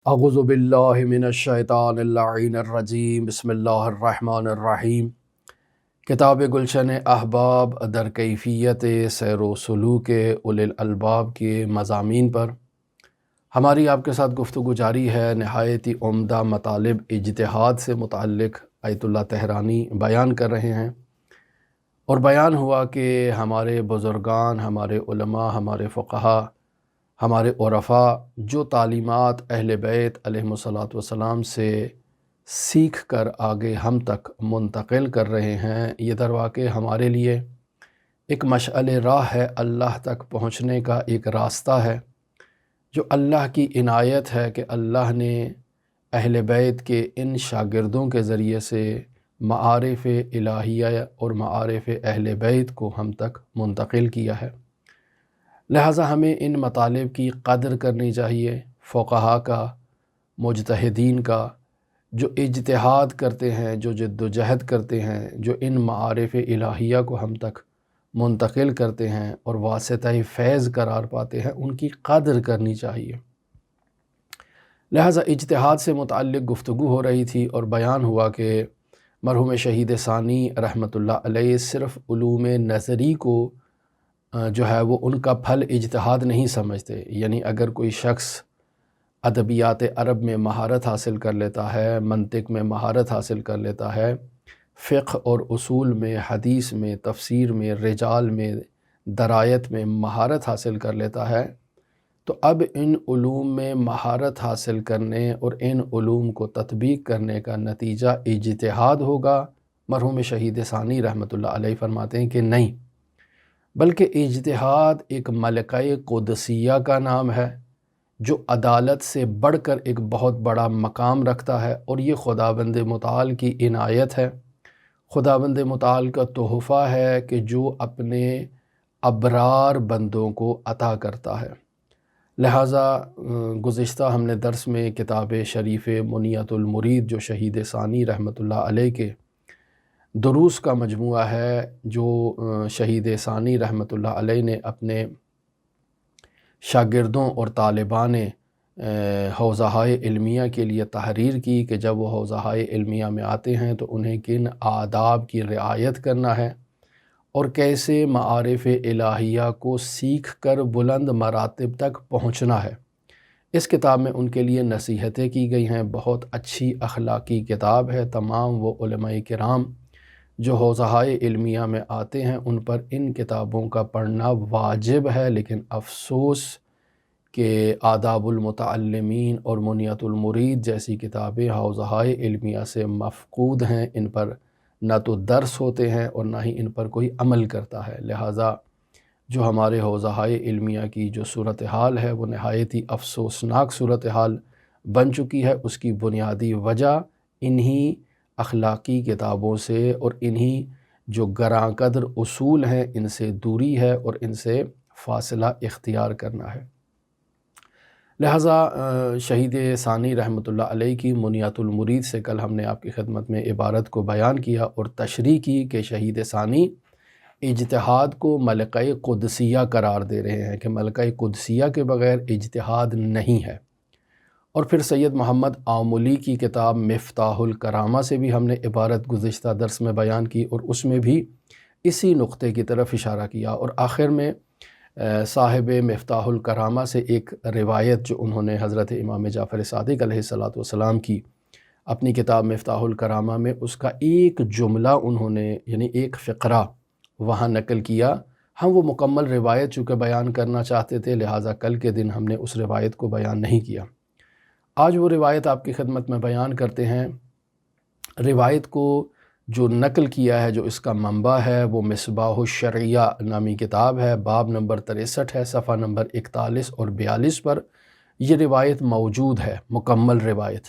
اعوذ باللہ من الشیطان اللعین الرجیم، بسم اللہ الرحمن الرحیم۔ کتاب گلشن احباب در کیفیت سیر و سلوک اولی الالباب کے مضامین پر ہماری آپ کے ساتھ گفتگو جاری ہے۔ نہایت ہی عمدہ مطالب اجتہاد سے متعلق آیت اللہ تہرانی بیان کر رہے ہیں، اور بیان ہوا کہ ہمارے بزرگان، ہمارے علماء، ہمارے فقہا، ہمارے عرفاء جو تعلیمات اہل بیت علیہم الصلاۃ والسلام سے سیکھ کر آگے ہم تک منتقل کر رہے ہیں، یہ در واقع ہمارے لیے ایک مشعل راہ ہے، اللہ تک پہنچنے کا ایک راستہ ہے، جو اللہ کی عنایت ہے کہ اللہ نے اہل بیت کے ان شاگردوں کے ذریعے سے معارف الہیہ اور معارف اہل بیت کو ہم تک منتقل کیا ہے۔ لہٰذا ہمیں ان مطالب کی قدر کرنی چاہیے، فقہا کا، مجتہدین کا، جو اجتہاد کرتے ہیں، جو جد و جہد کرتے ہیں، جو ان معارف الہیہ کو ہم تک منتقل کرتے ہیں اور واسطہ فیض قرار پاتے ہیں، ان کی قدر کرنی چاہیے۔ لہٰذا اجتہاد سے متعلق گفتگو ہو رہی تھی، اور بیان ہوا کہ مرحوم شہید ثانی رحمۃ اللہ علیہ صرف علوم نظری کو جو ہے وہ ان کا پھل اجتہاد نہیں سمجھتے، یعنی اگر کوئی شخص ادبیات عرب میں مہارت حاصل کر لیتا ہے، منطق میں مہارت حاصل کر لیتا ہے، فقہ اور اصول میں، حدیث میں، تفسیر میں، رجال میں، درایت میں مہارت حاصل کر لیتا ہے، تو اب ان علوم میں مہارت حاصل کرنے اور ان علوم کو تطبیق کرنے کا نتیجہ اجتہاد ہوگا۔ مرحوم شہید ثانی رحمۃ اللہ علیہ فرماتے ہیں کہ نہیں، بلکہ اجتہاد ایک ملکہ قدسیہ کا نام ہے، جو عدالت سے بڑھ کر ایک بہت بڑا مقام رکھتا ہے، اور یہ خداوند متعال کی عنایت ہے، خداوند متعال کا تحفہ ہے کہ جو اپنے ابرار بندوں کو عطا کرتا ہے۔ لہٰذا گزشتہ ہم نے درس میں کتاب شریف منیت المرید جو شہید ثانی رحمۃ اللہ علیہ کے دروس کا مجموعہ ہے، جو شہید ثانی رحمۃ اللہ علیہ نے اپنے شاگردوں اور طالبان حوزہائے علمیہ کے لیے تحریر کی کہ جب وہ حوزہائے علمیہ میں آتے ہیں تو انہیں کن آداب کی رعایت کرنا ہے، اور کیسے معارف الہیہ کو سیکھ کر بلند مراتب تک پہنچنا ہے۔ اس کتاب میں ان کے لیے نصیحتیں کی گئی ہیں، بہت اچھی اخلاقی کتاب ہے۔ تمام وہ علماء کرام جو حوزہائے علمیہ میں آتے ہیں ان پر ان کتابوں کا پڑھنا واجب ہے، لیکن افسوس کہ آداب المتعلمین اور منیت المرید جیسی کتابیں حوزہائے علمیہ سے مفقود ہیں، ان پر نہ تو درس ہوتے ہیں اور نہ ہی ان پر کوئی عمل کرتا ہے۔ لہٰذا جو ہمارے حوزہائے علمیہ کی جو صورتحال ہے وہ نہایت ہی افسوسناک صورتحال بن چکی ہے۔ اس کی بنیادی وجہ انہی اخلاقی کتابوں سے اور انہی جو گراں قدر اصول ہیں ان سے دوری ہے اور ان سے فاصلہ اختیار کرنا ہے۔ لہٰذا شہید ثانی رحمۃ اللہ علیہ کی منیت المرید سے کل ہم نے آپ کی خدمت میں عبارت کو بیان کیا اور تشریح کی کہ شہید ثانی اجتہاد کو ملکہ قدسیہ قرار دے رہے ہیں کہ ملکہ قدسیہ کے بغیر اجتہاد نہیں ہے۔ اور پھر سید محمد آملی کی کتاب مفتاح الکرامہ سے بھی ہم نے عبارت گزشتہ درس میں بیان کی، اور اس میں بھی اسی نقطے کی طرف اشارہ کیا، اور آخر میں صاحب مفتاح الکرامہ سے ایک روایت جو انہوں نے حضرت امام جعفر صادق علیہ الصلاۃ والسلام کی اپنی کتاب مفتاح الکرامہ میں اس کا ایک جملہ انہوں نے یعنی ایک فقرہ وہاں نقل کیا۔ ہم وہ مکمل روایت چونکہ بیان کرنا چاہتے تھے، لہٰذا کل کے دن ہم نے اس روایت کو بیان نہیں کیا۔ آج وہ روایت آپ کی خدمت میں بیان کرتے ہیں۔ روایت کو جو نقل کیا ہے، جو اس کا منبع ہے، وہ مصباح الشرعیہ نامی کتاب ہے، باب نمبر 63 ہے، صفحہ نمبر 41 اور 42 پر یہ روایت موجود ہے، مکمل روایت۔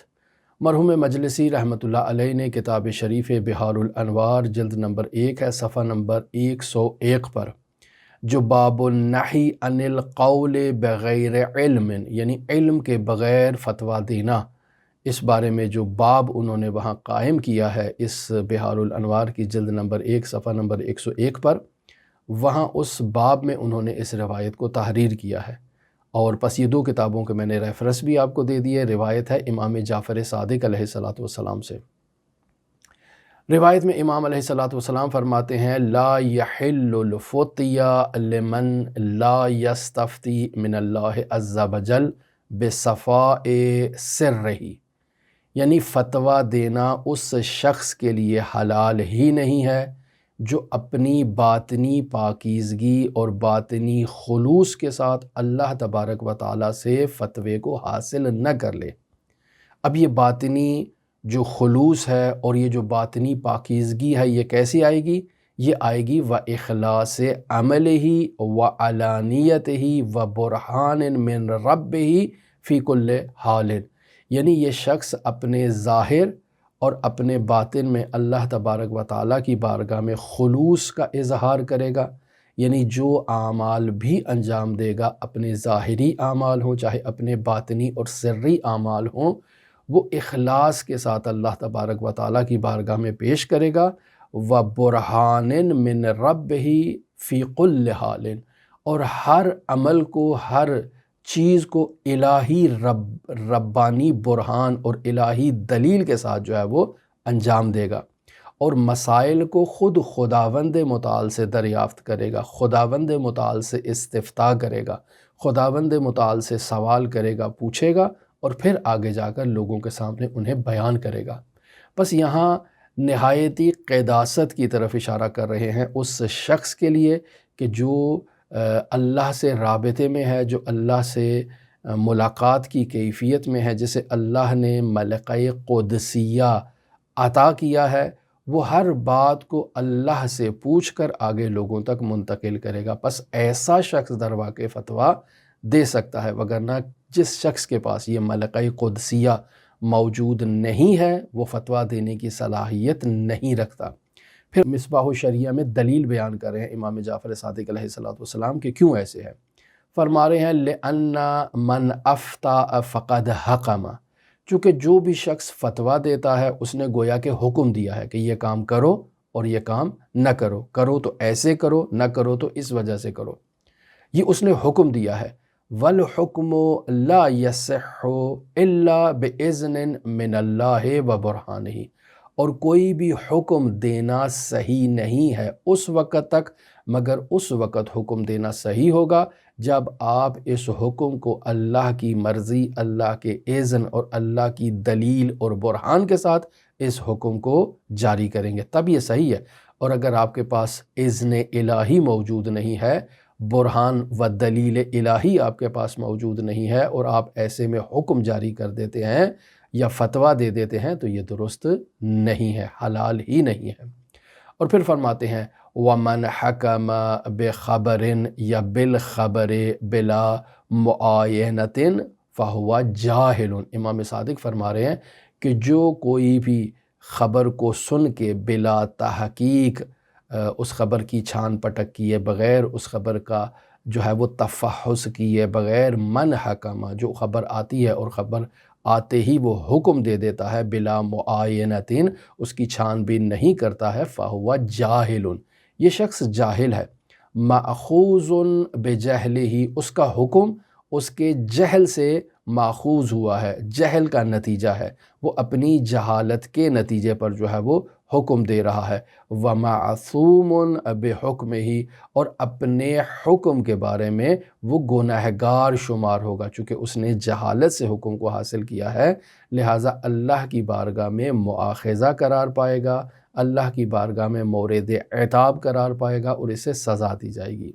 مرحوم مجلسی رحمۃ اللہ علیہ نے کتاب شریف بہار الانوار جلد نمبر 1 ہے، صفحہ نمبر 101 پر جو باب النہی عن القول بغیر علم، یعنی علم کے بغیر فتویٰ دینا، اس بارے میں جو باب انہوں نے وہاں قائم کیا ہے اس بہار الانوار کی جلد نمبر 1 صفحہ نمبر 101 پر، وہاں اس باب میں انہوں نے اس روایت کو تحریر کیا ہے۔ اور پس یہ 2 کتابوں کے میں نے ریفرنس بھی آپ کو دے دیے۔ روایت ہے امام جعفر صادق علیہ السلام سے۔ روایت میں امام علیہ السلام فرماتے ہیں لا یحل الفتیا لمن لا یستفتی من اللہ عز وجل بصفاء سرہ، یعنی فتویٰ دینا اس شخص کے لیے حلال ہی نہیں ہے جو اپنی باطنی پاکیزگی اور باطنی خلوص کے ساتھ اللہ تبارک و تعالیٰ سے فتوے کو حاصل نہ کر لے۔ اب یہ باطنی جو خلوص ہے اور یہ جو باطنی پاکیزگی ہے یہ کیسی آئے گی؟ یہ آئے گی اخلاص عمل ہی علانیت ہی برہان من رب ہی فی کل حال، یعنی یہ شخص اپنے ظاہر اور اپنے باطن میں اللہ تبارک و تعالیٰ کی بارگاہ میں خلوص کا اظہار کرے گا، یعنی جو اعمال بھی انجام دے گا، اپنے ظاہری اعمال ہوں چاہے اپنے باطنی اور سری اعمال ہوں، وہ اخلاص کے ساتھ اللہ تبارک و تعالیٰ کی بارگاہ میں پیش کرے گا، وَبُرْحَانٍ مِّن رَبِّهِ فِي كُلِّ حَالٍ، اور ہر عمل کو، ہر چیز کو الہی ربانی برہان اور الہی دلیل کے ساتھ جو ہے وہ انجام دے گا، اور مسائل کو خود خداوند متعال سے دریافت کرے گا، خداوند متعال سے استفتاء کرے گا، خداوند متعال سے سوال کرے گا، پوچھے گا، اور پھر آگے جا کر لوگوں کے سامنے انہیں بیان کرے گا۔ بس یہاں نہایتی قداست کی طرف اشارہ کر رہے ہیں اس شخص کے لیے کہ جو اللہ سے رابطے میں ہے، جو اللہ سے ملاقات کی کیفیت میں ہے، جسے اللہ نے ملکہ قدسیہ عطا کیا ہے، وہ ہر بات کو اللہ سے پوچھ کر آگے لوگوں تک منتقل کرے گا۔ پس ایسا شخص در واقع فتویٰ دے سکتا ہے، وگرنہ جس شخص کے پاس یہ ملکہ قدسیہ موجود نہیں ہے وہ فتویٰ دینے کی صلاحیت نہیں رکھتا۔ پھر مصباح الشریعہ میں دلیل بیان کر رہے ہیں امام جعفر صادق علیہ السلام کہ کیوں ایسے ہے۔ فرما رہے ہیں لِأَنَّ مَنْ أَفْتَى فَقَدْ حَكَمَ، چونکہ جو بھی شخص فتویٰ دیتا ہے اس نے گویا کہ حکم دیا ہے کہ یہ کام کرو اور یہ کام نہ کرو، کرو تو ایسے کرو، نہ کرو تو اس وجہ سے کرو، یہ اس نے حکم دیا ہے۔ وَالْحُكْمُ لَا يَصِحُّ إِلَّا بِإِذْنٍ مِّنَ اللَّهِ وَبُرْحَانِهِ، اور کوئی بھی حکم دینا صحیح نہیں ہے اس وقت تک مگر اس وقت حکم دینا صحیح ہوگا جب آپ اس حکم کو اللہ کی مرضی، اللہ کے اذن اور اللہ کی دلیل اور برہان کے ساتھ اس حکم کو جاری کریں گے، تب یہ صحیح ہے۔ اور اگر آپ کے پاس اذن الہی موجود نہیں ہے، برہان و دلیل الہی آپ کے پاس موجود نہیں ہے، اور آپ ایسے میں حکم جاری کر دیتے ہیں یا فتویٰ دے دیتے ہیں تو یہ درست نہیں ہے، حلال ہی نہیں ہے۔ اور پھر فرماتے ہیں وَمَنْ حَكَمَ بِخَبَرٍ یا بِالْخَبَرِ بِلَا مُعَايَنَةٍ فَهُوَ جَاهِلٌ، امام صادق فرما رہے ہیں کہ جو کوئی بھی خبر کو سن کے بلا تحقیق اس خبر کی چھان پٹک کیے بغیر، اس خبر کا جو ہے وہ تفحص کیے بغیر، من حکمہ، جو خبر آتی ہے اور خبر آتے ہی وہ حکم دے دیتا ہے بلا معاینتین، اس کی چھان بین نہیں کرتا ہے، فہو جاہل، یہ شخص جاہل ہے، ماخوذ بجہلہ، اس کا حکم اس کے جہل سے ماخوذ ہوا ہے، جہل کا نتیجہ ہے، وہ اپنی جہالت کے نتیجے پر جو ہے وہ حکم دے رہا ہے، وَمَعْصُومٌ بِحُکْمِهِ، اور اپنے حکم کے بارے میں وہ گنہگار شمار ہوگا، چونکہ اس نے جہالت سے حکم کو حاصل کیا ہے، لہٰذا اللہ کی بارگاہ میں مؤاخذہ قرار پائے گا، اللہ کی بارگاہ میں مورد عتاب قرار پائے گا اور اسے سزا دی جائے گی۔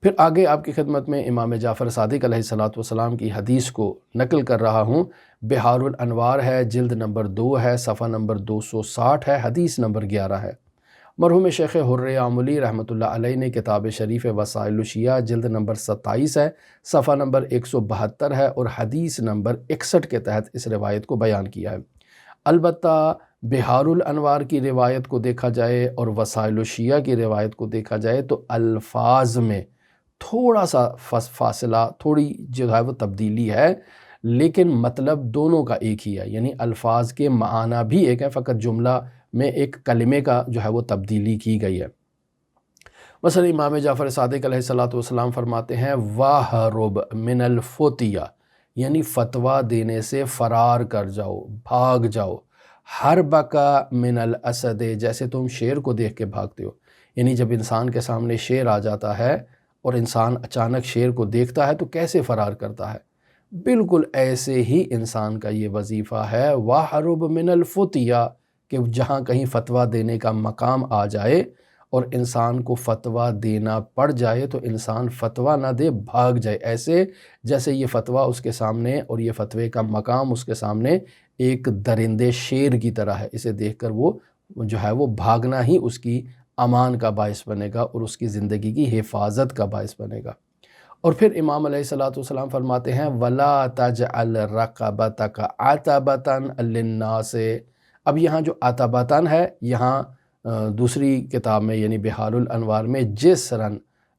پھر آگے آپ کی خدمت میں امام جعفر صادق علیہ السلام کی حدیث کو نقل کر رہا ہوں، بحار الانوار ہے، جلد نمبر 2 ہے، صفحہ نمبر 260 ہے، حدیث نمبر 11 ہے۔ مرحوم شیخ حر عاملی رحمۃ اللہ علیہ نے کتاب شریف وسائل الشیعہ جلد نمبر 27 ہے، صفحہ نمبر 172 ہے، اور حدیث نمبر 61 کے تحت اس روایت کو بیان کیا ہے۔ البتہ بحار الانوار کی روایت کو دیکھا جائے اور وسائل الشیعہ کی روایت کو دیکھا جائے تو الفاظ میں تھوڑا سا فاصلہ، تھوڑی جو ہے وہ تبدیلی ہے، لیکن مطلب دونوں کا ایک ہی ہے، یعنی الفاظ کے معنی بھی ایک ہے، فقط جملہ میں ایک کلمے کا جو ہے وہ تبدیلی کی گئی ہے۔ مثلا امام جعفر صادق علیہ الصلوۃ والسلام فرماتے ہیں وَاہرب من الفتیہ، یعنی فتویٰ دینے سے فرار کر جاؤ، بھاگ جاؤ، حربک من الاسد، جیسے تم شیر کو دیکھ کے بھاگتے ہو، یعنی جب انسان کے سامنے شیر آ جاتا ہے اور انسان اچانک شیر کو دیکھتا ہے تو کیسے فرار کرتا ہے، بالکل ایسے ہی انسان کا یہ وظیفہ ہے وَاحْرُبْ مِنَ الْفُتْیَا، کہ جہاں کہیں فتویٰ دینے کا مقام آ جائے اور انسان کو فتویٰ دینا پڑ جائے تو انسان فتویٰ نہ دے، بھاگ جائے، ایسے جیسے یہ فتویٰ اس کے سامنے اور یہ فتوے کا مقام اس کے سامنے ایک درندے شیر کی طرح ہے، اسے دیکھ کر وہ جو ہے وہ بھاگنا ہی اس کی امان کا باعث بنے گا اور اس کی زندگی کی حفاظت کا باعث بنے گا۔ اور پھر امام علیہ الصلوۃ والسلام فرماتے ہیں وَلَا تَجْعَلْ رَقَبَتَكَ عَتَبَةً لِلنَّاسِ، اب یہاں جو عَتَبَةً ہے، یہاں دوسری کتاب میں یعنی بحار الانوار میں جِسْرًا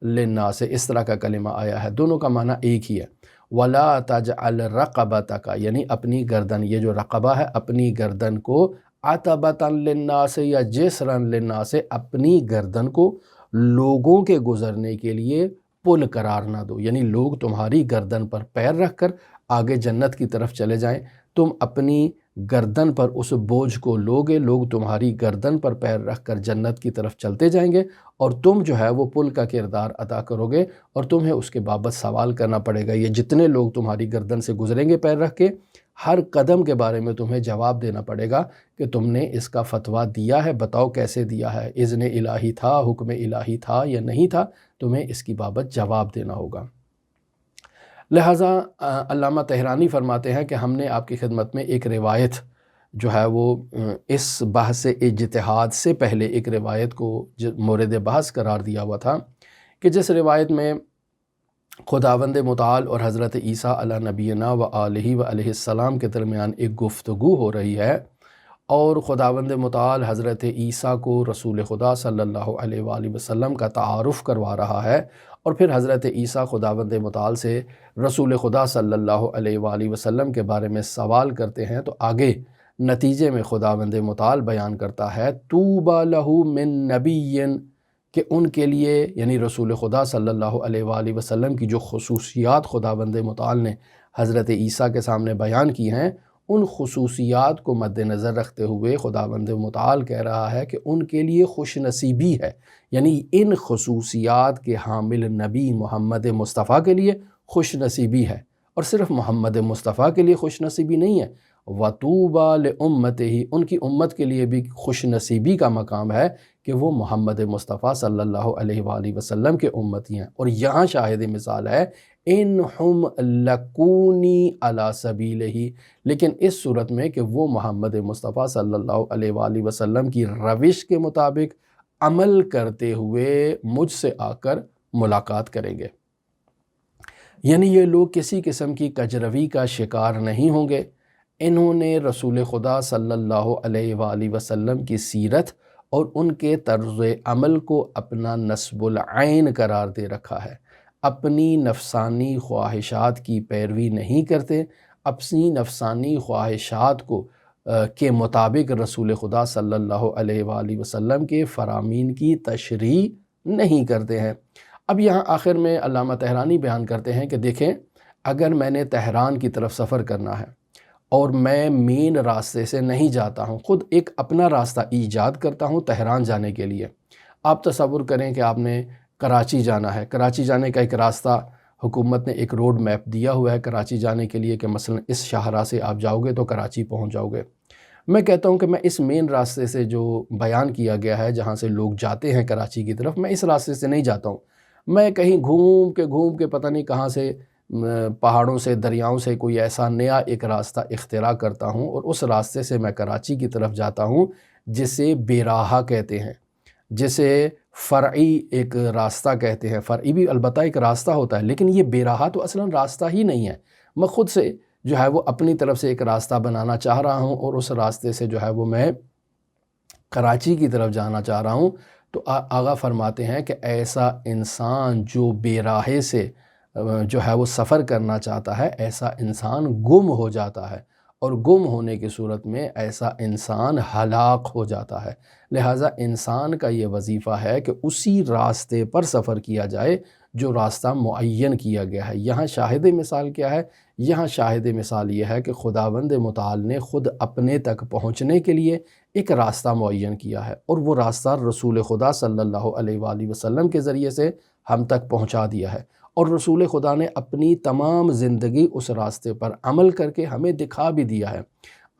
لِلنَّاسِ اس طرح کا کلمہ آیا ہے، دونوں کا معنی ایک ہی ہے۔ وَلَا تَجْعَلْ رَقَبَتَكَ، یعنی اپنی گردن، یہ جو رقبہ ہے اپنی گردن کو، عَتَبَةً لِلنَّاسِ یا جِسْرًا لِلنَّاسِ، اپنی گردن کو لوگوں کے گزرنے کے لیے پل قرار نہ دو، یعنی لوگ تمہاری گردن پر پیر رکھ کر آگے جنت کی طرف چلے جائیں، تم اپنی گردن پر اس بوجھ کو لوگے، لوگ تمہاری گردن پر پیر رکھ کر جنت کی طرف چلتے جائیں گے اور تم جو ہے وہ پل کا کردار ادا کرو گے اور تمہیں اس کے بابت سوال کرنا پڑے گا۔ یہ جتنے لوگ تمہاری گردن سے گزریں گے پیر رکھ کے، ہر قدم کے بارے میں تمہیں جواب دینا پڑے گا کہ تم نے اس کا فتویٰ دیا ہے، بتاؤ کیسے دیا ہے، اذن الہی تھا، حکم الہی تھا یا نہیں تھا، تمہیں اس کی بابت جواب دینا ہوگا۔ لہٰذا علامہ طحرانی فرماتے ہیں کہ ہم نے آپ کی خدمت میں ایک روایت جو ہے وہ اس بحث اجتہاد سے پہلے ایک روایت کو مورد بحث قرار دیا ہوا تھا کہ جس روایت میں خداوند متعال اور حضرت عیسیٰ علیہ نبینا و آلہ و علیہ السلام کے درمیان ایک گفتگو ہو رہی ہے اور خداوند متعال حضرت عیسیٰ کو رسول خدا صلی اللہ علیہ وآلہ وسلم کا تعارف کروا رہا ہے اور پھر حضرت عیسیٰ خداوند متعال سے رسول خدا صلی اللہ علیہ وآلہ وسلم کے بارے میں سوال کرتے ہیں، تو آگے نتیجے میں خداوند متعال بیان کرتا ہے طوبیٰ لہ من نبی، کہ ان کے لیے یعنی رسول خدا صلی اللہ علیہ وآلہ وسلم کی جو خصوصیات خداوند متعال نے حضرت عیسیٰ کے سامنے بیان کی ہیں، ان خصوصیات کو مد نظر رکھتے ہوئے خداوند متعال کہہ رہا ہے کہ ان کے لیے خوش نصیبی ہے، یعنی ان خصوصیات کے حامل نبی محمد مصطفیٰ کے لیے خوش نصیبی ہے، اور صرف محمد مصطفیٰ کے لیے خوش نصیبی نہیں ہے، وَطُوبَى لِأُمَّتِهِ، ان کی امت کے لیے بھی خوش نصیبی کا مقام ہے کہ وہ محمد مصطفیٰ صلی اللہ علیہ وآلہ وسلم کے امتی ہیں۔ اور یہاں شاہد مثال ہے اِنْهُمْ لَكُونِي عَلَى سَبِيلِهِ، لیکن اس صورت میں کہ وہ محمد مصطفیٰ صلی اللہ علیہ وآلہ وسلم کی روش کے مطابق عمل کرتے ہوئے مجھ سے آ کر ملاقات کریں گے، یعنی یہ لوگ کسی قسم کی کجروی کا شکار نہیں ہوں گے، انہوں نے رسول خدا صلی اللہ علیہ وآلہ وسلم کی سیرت اور ان کے طرز عمل کو اپنا نصب العین قرار دے رکھا ہے، اپنی نفسانی خواہشات کی پیروی نہیں کرتے، اپنی نفسانی خواہشات کو کے مطابق رسول خدا صلی اللہ علیہ وآلہ وسلم کے فرامین کی تشریح نہیں کرتے ہیں۔ اب یہاں آخر میں علامہ طحرانی بیان کرتے ہیں کہ دیکھیں، اگر میں نے تہران کی طرف سفر کرنا ہے اور میں مین راستے سے نہیں جاتا ہوں، خود ایک اپنا راستہ ایجاد کرتا ہوں تہران جانے کے لیے، آپ تصور کریں کہ آپ نے کراچی جانا ہے، کراچی جانے کا ایک راستہ حکومت نے ایک روڈ میپ دیا ہوا ہے کراچی جانے کے لیے کہ مثلا اس شاہراہ سے آپ جاؤ گے تو کراچی پہنچ جاؤ گے۔ میں کہتا ہوں کہ میں اس مین راستے سے جو بیان کیا گیا ہے جہاں سے لوگ جاتے ہیں کراچی کی طرف، میں اس راستے سے نہیں جاتا ہوں، میں کہیں گھوم کے پتہ نہیں کہاں سے پہاڑوں سے دریاؤں سے کوئی ایسا نیا ایک راستہ اختراع کرتا ہوں اور اس راستے سے میں کراچی کی طرف جاتا ہوں جسے بیراہا کہتے ہیں، جسے فرعی ایک راستہ کہتے ہیں۔ فرعی بھی البتہ ایک راستہ ہوتا ہے لیکن یہ بیراہا تو اصلاً راستہ ہی نہیں ہے، میں خود سے جو ہے وہ اپنی طرف سے ایک راستہ بنانا چاہ رہا ہوں اور اس راستے سے جو ہے وہ میں کراچی کی طرف جانا چاہ رہا ہوں۔ تو آقا فرماتے ہیں کہ ایسا انسان جو بیراہے سے جو ہے وہ سفر کرنا چاہتا ہے، ایسا انسان گم ہو جاتا ہے اور گم ہونے کی صورت میں ایسا انسان ہلاک ہو جاتا ہے۔ لہٰذا انسان کا یہ وظیفہ ہے کہ اسی راستے پر سفر کیا جائے جو راستہ معین کیا گیا ہے۔ یہاں شاہد مثال کیا ہے؟ یہاں شاہد مثال یہ ہے کہ خداوند متعال نے خود اپنے تک پہنچنے کے لیے ایک راستہ معین کیا ہے، اور وہ راستہ رسول خدا صلی اللہ علیہ وآلہ وسلم کے ذریعے سے ہم تک پہنچا دیا ہے، اور رسول خدا نے اپنی تمام زندگی اس راستے پر عمل کر کے ہمیں دکھا بھی دیا ہے۔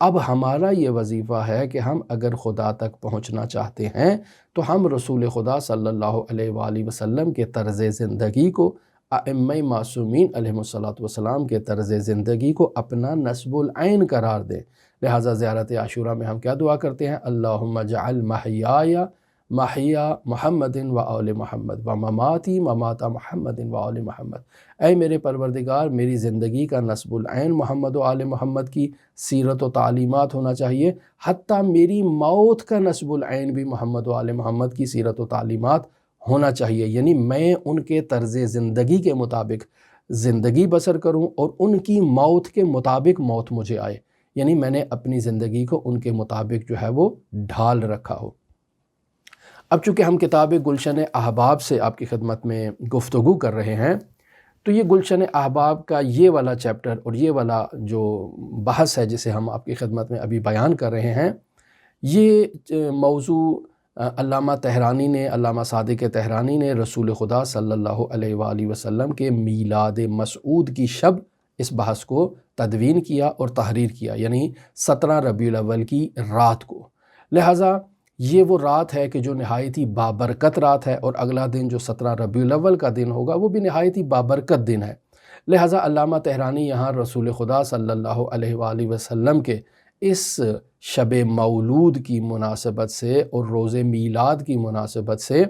اب ہمارا یہ وظیفہ ہے کہ ہم اگر خدا تک پہنچنا چاہتے ہیں تو ہم رسول خدا صلی اللہ علیہ وآلہ وسلم کے طرز زندگی کو، ائمہ معصومین علیہ السلام کے طرز زندگی کو اپنا نصب العین قرار دیں۔ لہٰذا زیارت عاشوراء میں ہم کیا دعا کرتے ہیں؟ اللہم اجعل محیایا محیا محمد و آل محمد و مماتی ممات محمد و آل محمد۔ اے میرے پروردگار، میری زندگی کا نصب العین محمد و آل محمد کی سیرت و تعلیمات ہونا چاہیے، حتیٰ میری موت کا نصب العین بھی محمد و آل محمد کی سیرت و تعلیمات ہونا چاہیے، یعنی میں ان کے طرز زندگی کے مطابق زندگی بسر کروں اور ان کی موت کے مطابق موت مجھے آئے، یعنی میں نے اپنی زندگی کو ان کے مطابق جو ہے وہ ڈھال رکھا ہو۔ اب چونکہ ہم کتاب گلشن احباب سے آپ کی خدمت میں گفتگو کر رہے ہیں، تو یہ گلشن احباب کا یہ والا چیپٹر اور یہ والا جو بحث ہے جسے ہم آپ کی خدمت میں ابھی بیان کر رہے ہیں، یہ موضوع علامہ تہرانی نے، علامہ صادق تہرانی نے رسول خدا صلی اللہ علیہ وآلہ وسلم کے میلاد مسعود کی شب اس بحث کو تدوین کیا اور تحریر کیا، یعنی 17 ربیع الاول کی رات کو۔ لہٰذا یہ وہ رات ہے کہ جو نہایت ہی بابرکت رات ہے، اور اگلا دن جو 17 ربیع الاول کا دن ہوگا وہ بھی نہایت ہی بابرکت دن ہے۔ لہٰذا علامہ تہرانی یہاں رسول خدا صلی اللہ علیہ وآلہ وسلم کے اس شب مولود کی مناسبت سے اور روز میلاد کی مناسبت سے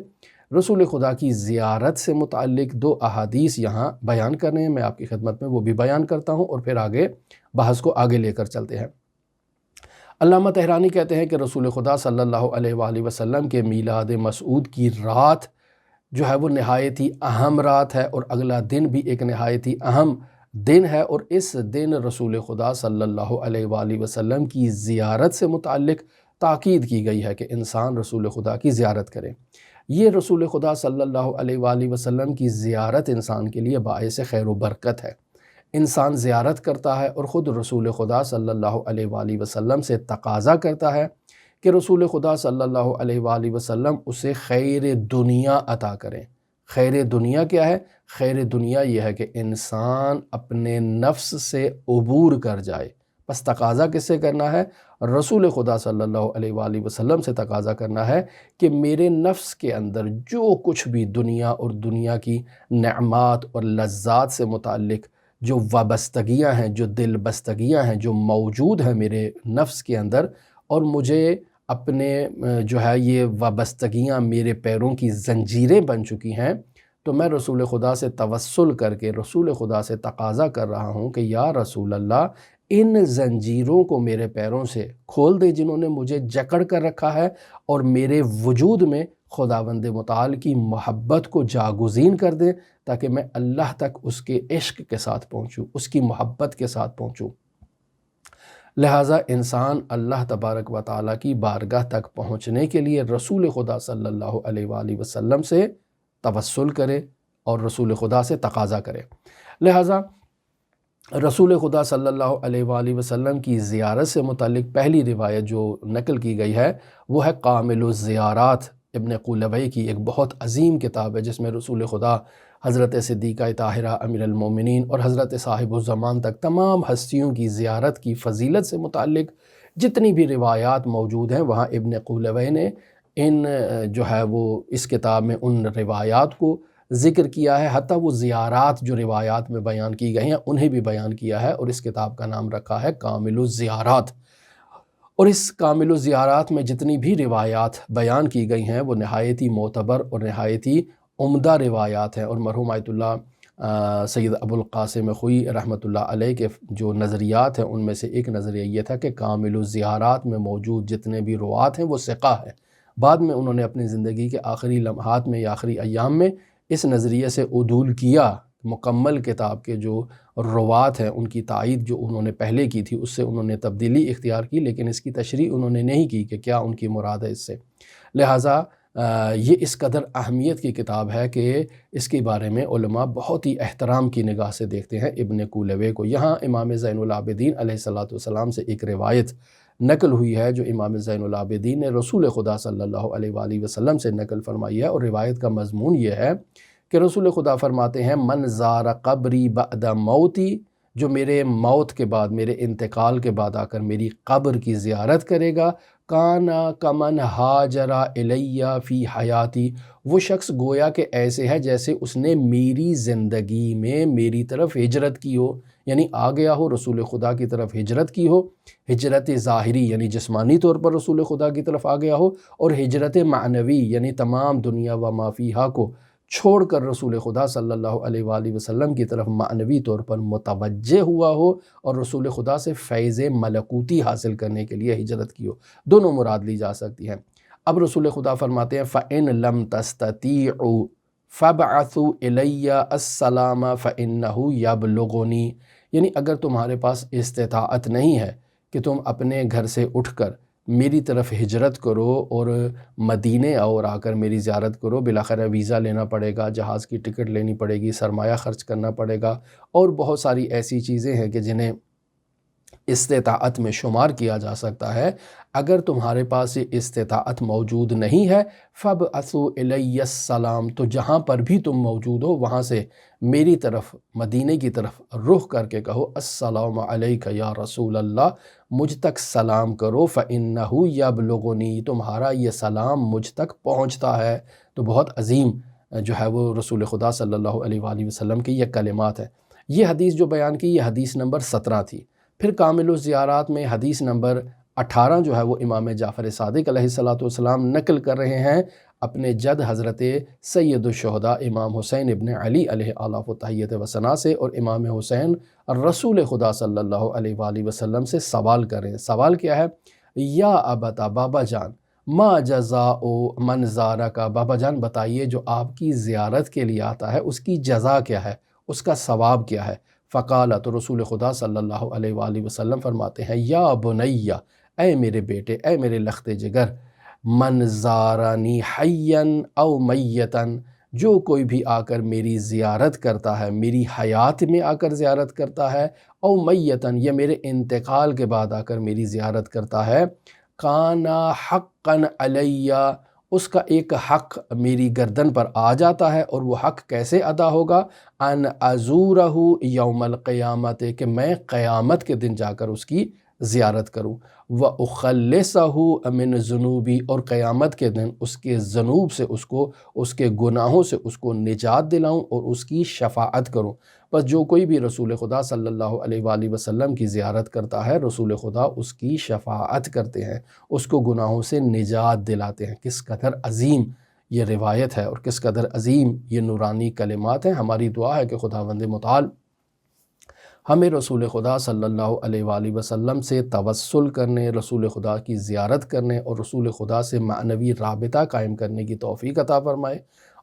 رسول خدا کی زیارت سے متعلق 2 احادیث یہاں بیان کرنے ہیں۔ میں آپ کی خدمت میں وہ بھی بیان کرتا ہوں اور پھر آگے بحث کو آگے لے کر چلتے ہیں۔ علامہ تہرانی کہتے ہیں کہ رسول خدا صلی اللہ علیہ وآلہ وسلم کے میلاد مسعود کی رات جو ہے وہ نہایت ہی اہم رات ہے، اور اگلا دن بھی ایک نہایت ہی اہم دن ہے، اور اس دن رسول خدا صلی اللہ علیہ وآلہ وسلم کی زیارت سے متعلق تاکید کی گئی ہے کہ انسان رسول خدا کی زیارت کرے۔ یہ رسول خدا صلی اللہ علیہ وآلہ وسلم کی زیارت انسان کے لیے باعث خیر و برکت ہے۔ انسان زیارت کرتا ہے اور خود رسول خدا صلی اللہ علیہ وآلہ وسلم سے تقاضا کرتا ہے کہ رسول خدا صلی اللہ علیہ وآلہ وسلم اسے خیر دنیا عطا کریں۔ خیر دنیا کیا ہے؟ خیر دنیا یہ ہے کہ انسان اپنے نفس سے عبور کر جائے۔ بس تقاضا کس سے کرنا ہے؟ رسول خدا صلی اللہ علیہ وآلہ وسلم سے تقاضا کرنا ہے کہ میرے نفس کے اندر جو کچھ بھی دنیا اور دنیا کی نعمات اور لذات سے متعلق جو وابستگیاں ہیں، جو دل بستگیاں ہیں، جو موجود ہیں میرے نفس کے اندر، اور مجھے اپنے جو ہے یہ وابستگیاں میرے پیروں کی زنجیریں بن چکی ہیں، تو میں رسول خدا سے توسل کر کے رسول خدا سے تقاضا کر رہا ہوں کہ یا رسول اللہ، ان زنجیروں کو میرے پیروں سے کھول دے جنہوں نے مجھے جکڑ کر رکھا ہے، اور میرے وجود میں خداوند متعال کی محبت کو جاگزین کر دے، تاکہ میں اللہ تک اس کے عشق کے ساتھ پہنچوں، اس کی محبت کے ساتھ پہنچوں۔ لہٰذا انسان اللہ تبارک و تعالیٰ کی بارگاہ تک پہنچنے کے لیے رسول خدا صلی اللہ علیہ وآلہ وسلم سے توسل کرے اور رسول خدا سے تقاضا کرے۔ لہٰذا رسول خدا صلی اللہ علیہ وآلہ وسلم کی زیارت سے متعلق پہلی روایت جو نقل کی گئی ہے وہ ہے کامل الزیارات ابن قولوی کی، ایک بہت عظیم کتاب ہے جس میں رسول خدا، حضرت صدیقہ طاہرہ امیر المومنین اور حضرت صاحب الزمان تک تمام ہستیوں کی زیارت کی فضیلت سے متعلق جتنی بھی روایات موجود ہیں، وہاں ابن قولوی نے ان جو ہے وہ اس کتاب میں ان روایات کو ذکر کیا ہے، حتیٰ وہ زیارات جو روایات میں بیان کی گئی ہیں انہیں بھی بیان کیا ہے، اور اس کتاب کا نام رکھا ہے کامل الزیارات۔ اور اس کامل الزیارات میں جتنی بھی روایات بیان کی گئی ہیں وہ نہایت ہی معتبر اور نہایت ہی عمدہ روایات ہیں، اور مرحوم آیت اللہ سید ابو القاسم خوئی رحمۃ اللہ علیہ کے جو نظریات ہیں ان میں سے ایک نظریہ یہ تھا کہ کامل الزیارات میں موجود جتنے بھی روات ہیں وہ ثقہ ہیں۔ بعد میں انہوں نے اپنی زندگی کے آخری لمحات میں یا آخری ایام میں اس نظریے سے عدول کیا، مکمل کتاب کے جو روات ہیں ان کی تائید جو انہوں نے پہلے کی تھی اس سے انہوں نے تبدیلی اختیار کی، لیکن اس کی تشریح انہوں نے نہیں کی کہ کیا ان کی مراد ہے اس سے۔ لہٰذا یہ اس قدر اہمیت کی کتاب ہے کہ اس کے بارے میں علماء بہت ہی احترام کی نگاہ سے دیکھتے ہیں ابن کولوے کو۔ یہاں امام زین العابدین علیہ السلام سے ایک روایت نقل ہوئی ہے جو امام زین العابدین نے رسول خدا صلی اللہ علیہ وآلہ وسلم سے نقل فرمائی ہے، اور روایت کا مضمون یہ ہے کہ رسول خدا فرماتے ہیں من زار قبری بعد موتی، جو میرے موت کے بعد، میرے انتقال کے بعد آ کر میری قبر کی زیارت کرے گا، کانا کمن ہاجر الیہ فی حیاتی، وہ شخص گویا کہ ایسے ہے جیسے اس نے میری زندگی میں میری طرف ہجرت کی ہو، یعنی آ گیا ہو رسول خدا کی طرف ہجرت کی ہو، ہجرت ظاہری یعنی جسمانی طور پر رسول خدا کی طرف آ گیا ہو، اور ہجرت معنوی یعنی تمام دنیا و ما فیہا کو چھوڑ کر رسول خدا صلی اللہ علیہ وآلہ وسلم کی طرف معنوی طور پر متوجہ ہوا ہو، اور رسول خدا سے فیض ملکوتی حاصل کرنے کے لیے ہجرت کی ہو۔ دونوں مراد لی جا سکتی ہیں۔ اب رسول خدا فرماتے ہیں فَإِن لَمْ تَسْتَطِيعُوا فَابْعَثُوا إِلَيَّ السَّلَامَ فَإِنَّهُ يَبْلُغُنِي، یعنی اگر تمہارے پاس استطاعت نہیں ہے کہ تم اپنے گھر سے اٹھ کر میری طرف ہجرت کرو اور مدینے اور آ کر میری زیارت کرو، بالاخرہ ویزا لینا پڑے گا، جہاز کی ٹکٹ لینی پڑے گی، سرمایہ خرچ کرنا پڑے گا، اور بہت ساری ایسی چیزیں ہیں کہ جنہیں استطاعت میں شمار کیا جا سکتا ہے۔ اگر تمہارے پاس یہ استطاعت موجود نہیں ہے فَابْعَثُوا إِلَيَّ السَّلَامَ، تو جہاں پر بھی تم موجود ہو وہاں سے میری طرف مدینے کی طرف رخ کر کے کہو السلام علیک یا رسول اللہ، مجھ تک سلام کرو، فَإِنَّهُ يَبْلُغُنِي، تمہارا یہ سلام مجھ تک پہنچتا ہے۔ تو بہت عظیم جو ہے وہ رسول خدا صلی اللہ علیہ وآلہ وسلم کی یہ کلمات ہیں۔ یہ حدیث جو بیان کی یہ حدیث نمبر 17 تھی۔ پھر کامل الزیارات میں حدیث نمبر 18 جو ہے وہ امام جعفر صادق علیہ السلام نقل کر رہے ہیں اپنے جد حضرت سید الشہداء امام حسین ابن علی علیہ آلاف و تحیت و ثنا سے، اور امام حسین رسول خدا صلی اللہ علیہ وآلہ وسلم سے سوال کر رہے ہیں۔ سوال کیا ہے؟ یا ابتا، بابا جان، ما جزاء من زارک، بابا جان بتائیے جو آپ کی زیارت کے لیے آتا ہے اس کی جزا کیا ہے، اس کا ثواب کیا ہے؟ فقال، تو رسول خدا صلی اللہ علیہ وآلہ وسلم فرماتے ہیں یا بنیا، اے میرے بیٹے، اے میرے لخت جگر، من زارنی حیا او میتا، جو کوئی بھی آ کر میری زیارت کرتا ہے، میری حیات میں آ کر زیارت کرتا ہے، او میتاً یا میرے انتقال کے بعد آ کر میری زیارت کرتا ہے، کانا حقا علیہ، اس کا ایک حق میری گردن پر آ جاتا ہے، اور وہ حق کیسے ادا ہوگا؟ ان ازورہ یوم القیامت، کہ میں قیامت کے دن جا کر اس کی زیارت کروں، وَأُخَلِّصَهُ مِنْ ذُنُوبِي، اور قیامت کے دن اس کے ذنوب سے اس کے گناہوں سے اس کو نجات دلاؤں اور اس کی شفاعت کروں۔ بس جو کوئی بھی رسول خدا صلی اللہ علیہ وآلہ وسلم کی زیارت کرتا ہے رسول خدا اس کی شفاعت کرتے ہیں، اس کو گناہوں سے نجات دلاتے ہیں۔ کس قدر عظیم یہ روایت ہے اور کس قدر عظیم یہ نورانی کلمات ہیں۔ ہماری دعا ہے کہ خداوند متعال ہمیں رسول خدا صلی اللہ علیہ وآلہ وسلم سے توسل کرنے، رسول خدا کی زیارت کرنے اور رسول خدا سے معنوی رابطہ قائم کرنے کی توفیق عطا فرمائے،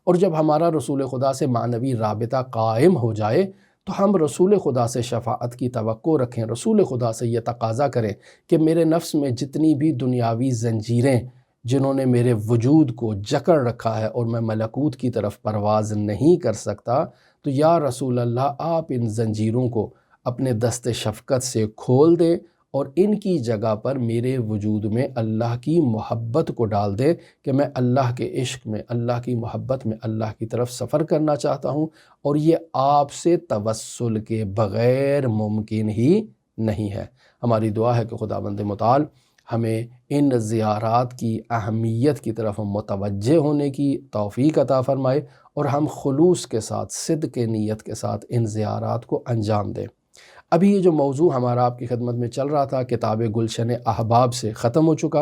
اور جب ہمارا رسول خدا سے معنوی رابطہ قائم ہو جائے تو ہم رسول خدا سے شفاعت کی توقع رکھیں، رسول خدا سے یہ تقاضا کریں کہ میرے نفس میں جتنی بھی دنیاوی زنجیریں جنہوں نے میرے وجود کو جکڑ رکھا ہے اور میں ملکوت کی طرف پرواز نہیں کر سکتا، تو یا رسول اللہ آپ ان زنجیروں کو اپنے دست شفقت سے کھول دیں اور ان کی جگہ پر میرے وجود میں اللہ کی محبت کو ڈال دیں کہ میں اللہ کے عشق میں، اللہ کی محبت میں اللہ کی طرف سفر کرنا چاہتا ہوں، اور یہ آپ سے توسل کے بغیر ممکن ہی نہیں ہے۔ ہماری دعا ہے کہ خداوند متعال ہمیں ان زیارات کی اہمیت کی طرف متوجہ ہونے کی توفیق عطا فرمائے، اور ہم خلوص کے ساتھ، صدق نیت کے ساتھ ان زیارات کو انجام دیں۔ ابھی یہ جو موضوع ہمارا آپ کی خدمت میں چل رہا تھا کتاب گلشن احباب سے ختم ہو چکا،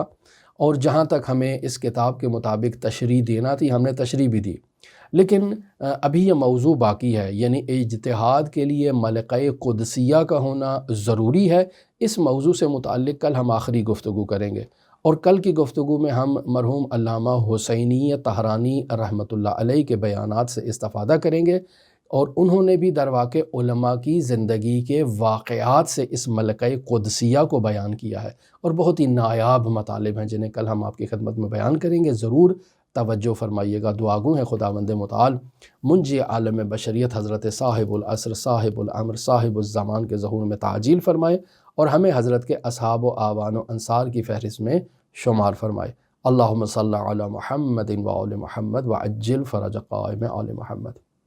اور جہاں تک ہمیں اس کتاب کے مطابق تشریح دینا تھی ہم نے تشریح بھی دی، لیکن ابھی یہ موضوع باقی ہے، یعنی اجتہاد کے لیے ملکہ قدسیہ کا ہونا ضروری ہے۔ اس موضوع سے متعلق کل ہم آخری گفتگو کریں گے، اور کل کی گفتگو میں ہم مرحوم علامہ حسینی طہرانی رحمۃ اللہ علیہ کے بیانات سے استفادہ کریں گے، اور انہوں نے بھی در واقع علماء کی زندگی کے واقعات سے اس ملکہ قدسیہ کو بیان کیا ہے، اور بہت ہی نایاب مطالب ہیں جنہیں کل ہم آپ کی خدمت میں بیان کریں گے، ضرور توجہ فرمائیے گا۔ دعا گو ہیں خداوند متعال منجی عالم بشریت حضرت صاحب العصر صاحب الامر صاحب الزمان کے ظہور میں تعجیل فرمائے، اور ہمیں حضرت کے اصحاب و آوان و انصار کی فہرست میں شمار فرمائے۔ اللہم صلی علی محمد و آل محمد وعجل فرج قائم آل محمد۔